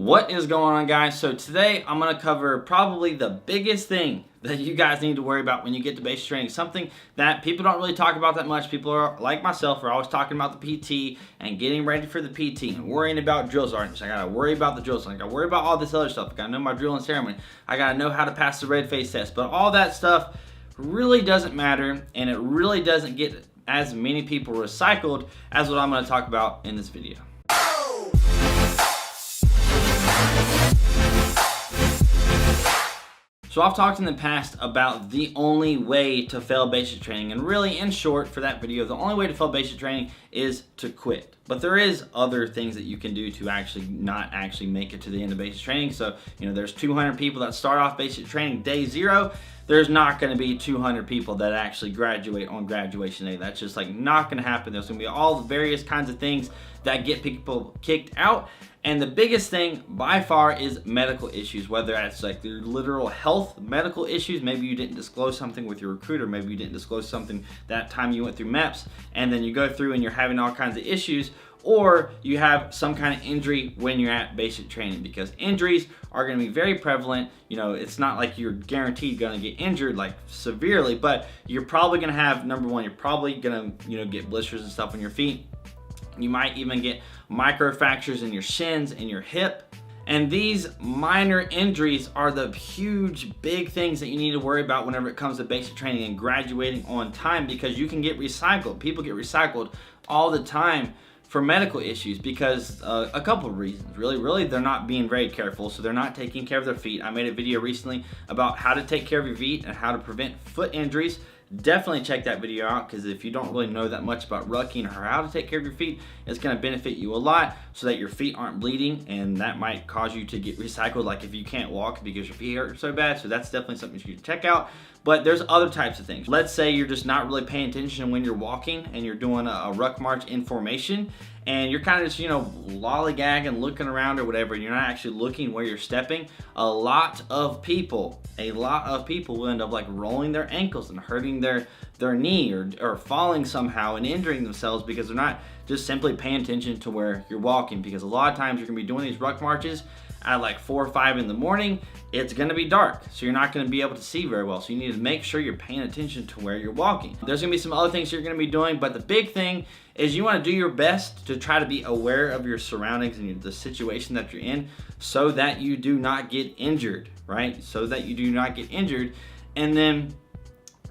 What is going on, guys? So today I'm going to cover probably the biggest thing that you guys need to worry about when you get to basic training. Something that people don't really talk about that much. People are like myself, are always talking about the PT and getting ready for the PT and worrying about drill sergeants. I got to worry about the drill sergeant. I got to worry about all this other stuff. I got to know my drill and ceremony. I got to know how to pass the red face test. But all that stuff really doesn't matter, and it really doesn't get as many people recycled as what I'm going to talk about in this video. So I've talked in the past about the only way to fail basic training, and really in short for that video, the only way to fail basic training is to quit. But there is other things that you can do to actually not actually make it to the end of basic training. So, there's 200 people that start off basic training day 0. There's not going to be 200 people that actually graduate on graduation day. That's just not going to happen. There's going to be all the various kinds of things that get people kicked out. And the biggest thing by far is medical issues, whether that's your literal health medical issues. Maybe you didn't disclose something with your recruiter. Maybe you didn't disclose something that time you went through MEPS, and then you go through and you're having all kinds of issues, or you have some kind of injury when you're at basic training, because injuries are going to be very prevalent. It's not like you're guaranteed going to get injured severely, but you're probably going to have, number one, you're probably going to get blisters and stuff on your feet. You might even get microfractures in your shins and your hip. And these minor injuries are the huge, big things that you need to worry about whenever it comes to basic training and graduating on time, because you can get recycled. People get recycled all the time for medical issues because a couple of reasons. Really, they're not being very careful, so they're not taking care of their feet. I made a video recently about how to take care of your feet and how to prevent foot injuries. Definitely check that video out, because if you don't really know that much about rucking or how to take care of your feet, it's going to benefit you a lot so that your feet aren't bleeding, and that might cause you to get recycled if you can't walk because your feet hurt so bad. So that's definitely something you should check out. But there's other types of things. Let's say you're just not really paying attention when you're walking and you're doing a ruck march in formation, and you're kind of just, lollygagging, looking around or whatever, and you're not actually looking where you're stepping. A lot of people will end up rolling their ankles and hurting their knee or falling somehow and injuring themselves because they're not just simply paying attention to where you're walking. Because a lot of times you're gonna be doing these ruck marches at 4 or 5 in the morning. It's gonna be dark, so you're not gonna be able to see very well. So you need to make sure you're paying attention to where you're walking. There's gonna be some other things you're gonna be doing, but the big thing is you wanna do your best to try to be aware of your surroundings and the situation that you're in so that you do not get injured, right? So that you do not get injured. And then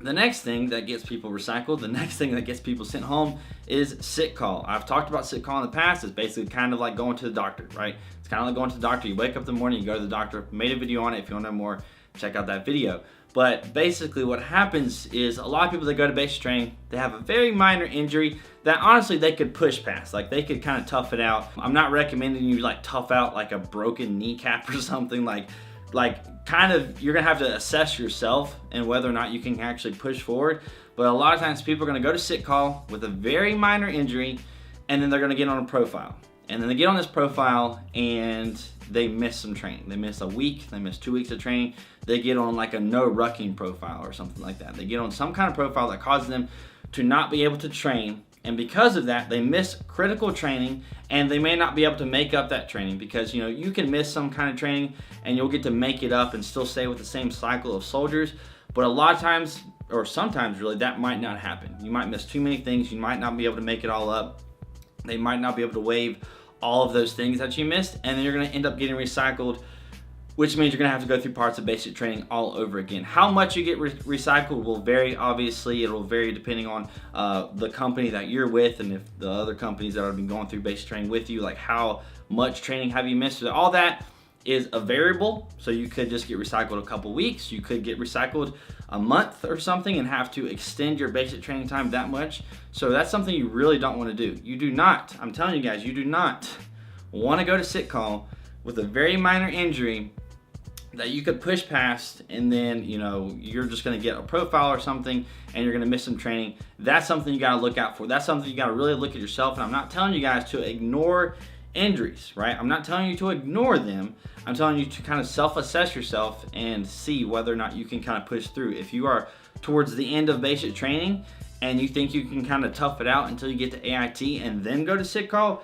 the next thing that gets people recycled, the next thing that gets people sent home is sick call. I've talked about sick call in the past. It's basically kind of like going to the doctor, right? It's kind of like going to the doctor. You wake up in the morning, you go to the doctor. Made a video on it. If you want to know more, check out that video. But basically what happens is a lot of people that go to basic training, they have a very minor injury that honestly they could push past. They could kind of tough it out. I'm not recommending you tough out a broken kneecap or something kind of, you're gonna have to assess yourself and whether or not you can actually push forward. But a lot of times people are gonna go to sick call with a very minor injury, and then they're gonna get on a profile. And then they get on this profile and they miss some training. They miss a week, they miss 2 weeks of training. They get on a no rucking profile or something like that. They get on some kind of profile that causes them to not be able to train. And because of that, they miss critical training, and they may not be able to make up that training because, you can miss some kind of training and you'll get to make it up and still stay with the same cycle of soldiers. But a lot of times, or sometimes really, that might not happen. You might miss too many things. You might not be able to make it all up. They might not be able to waive all of those things that you missed, and then you're going to end up getting recycled, which means you're going to have to go through parts of basic training all over again. How much you get recycled will vary. Obviously, it will vary depending on the company that you're with, and if the other companies that have been going through basic training with you, how much training have you missed. All that is a variable. So you could just get recycled a couple weeks. You could get recycled a month or something and have to extend your basic training time that much. So that's something you really don't want to do. You do not, I'm telling you guys, you do not want to go to sick call with a very minor injury that you could push past, and then you're just going to get a profile or something and you're going to miss some training. That's something you got to look out for. That's something you got to really look at yourself. And I'm not telling you guys to ignore injuries, right? I'm not telling you to ignore them. I'm telling you to kind of self-assess yourself and see whether or not you can kind of push through. If you are towards the end of basic training and you think you can kind of tough it out until you get to AIT and then go to sick call,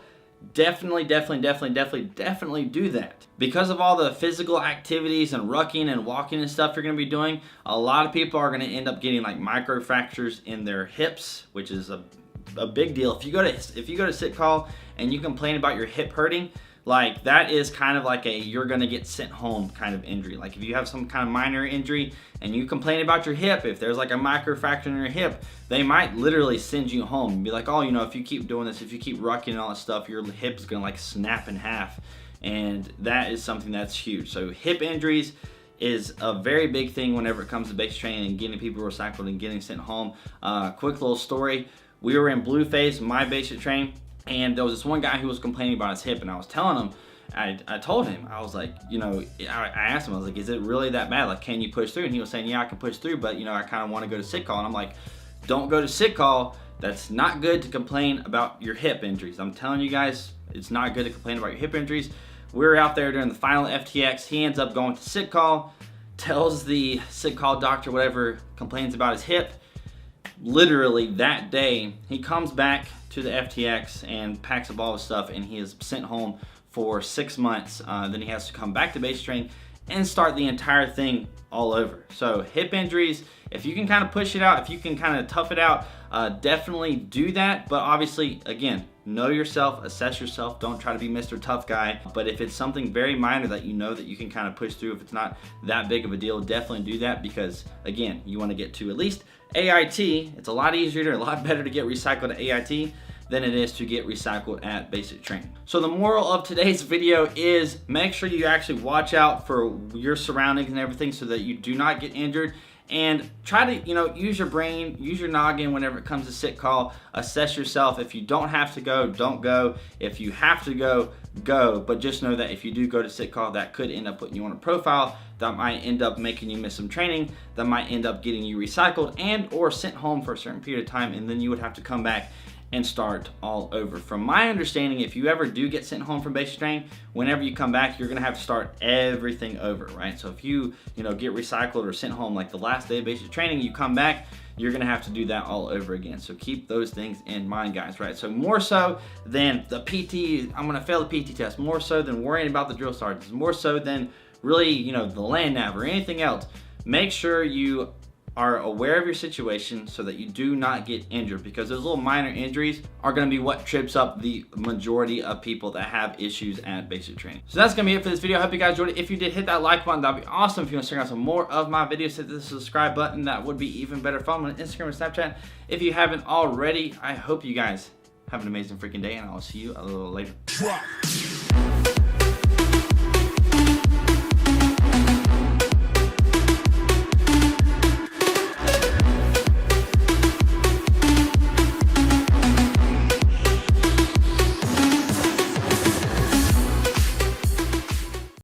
definitely do that. Because of all the physical activities and rucking and walking and stuff you're going to be doing, a lot of people are going to end up getting like micro fractures in their hips, which is a big deal. If you go to sit call and you complain about your hip hurting, like that is kind of like a you're gonna get sent home kind of injury. Like if you have some kind of minor injury and you complain about your hip, if there's like a micro fracture in your hip, they might literally send you home and be like, oh, you know, if you keep doing this, if you keep rucking and all that stuff, your hip's gonna like snap in half. And that is something that's huge. So hip injuries is a very big thing whenever it comes to basic training and getting people recycled and getting sent home. Quick little story. We were in blue phase, my basic training, and there was this one guy who was complaining about his hip, and I was telling him, I told him, I was like, you know, I asked him, I was like, is it really that bad? Like, can you push through? And he was saying, yeah, I can push through, but you know, I kind of want to go to sit call. And I'm like, don't go to sit call. That's not good to complain about your hip injuries. I'm telling you guys, it's not good to complain about your hip injuries. We were out there during the final FTX. He ends up going to sit call, tells the sit call doctor whatever, complains about his hip. Literally that day, he comes back to the FTX and packs up all his stuff, and he is sent home for 6 months. Then he has to come back to basic training and start the entire thing all over. So hip injuries, if you can kind of push it out, if you can kind of tough it out, definitely do that. But obviously, again, know yourself, assess yourself. Don't try to be Mr. Tough Guy. But if it's something very minor that you know that you can kind of push through, if it's not that big of a deal, definitely do that, because again, you want to get to at least AIT. It's a lot easier, a lot better to get recycled at AIT than it is to get recycled at basic training. So the moral of today's video is make sure you actually watch out for your surroundings and everything so that you do not get injured, and try to, you know, use your brain, use your noggin whenever it comes to sit call. Assess yourself. If you don't have to go, don't go. If you have to go, go. But just know that if you do go to sit call, that could end up putting you on a profile, that might end up making you miss some training, that might end up getting you recycled and or sent home for a certain period of time, and then you would have to come back and start all over. From my understanding, if you ever do get sent home from basic training, whenever you come back, you're gonna have to start everything over, right? So if you get recycled or sent home like the last day of basic training, you come back, you're gonna have to do that all over again. So keep those things in mind, guys, right? So more so than the PT, I'm gonna fail the PT test, more so than worrying about the drill sergeants, more so than really, the land nav or anything else, make sure you are aware of your situation so that you do not get injured, because those little minor injuries are going to be what trips up the majority of people that have issues at basic training. So that's going to be it for this video. I hope you guys enjoyed it. If you did, hit that like button. That'd be awesome. If you want to check out some more of my videos, hit the subscribe button. That would be even better. Follow me on Instagram and Snapchat if you haven't already. I hope you guys have an amazing freaking day, and I'll see you a little later.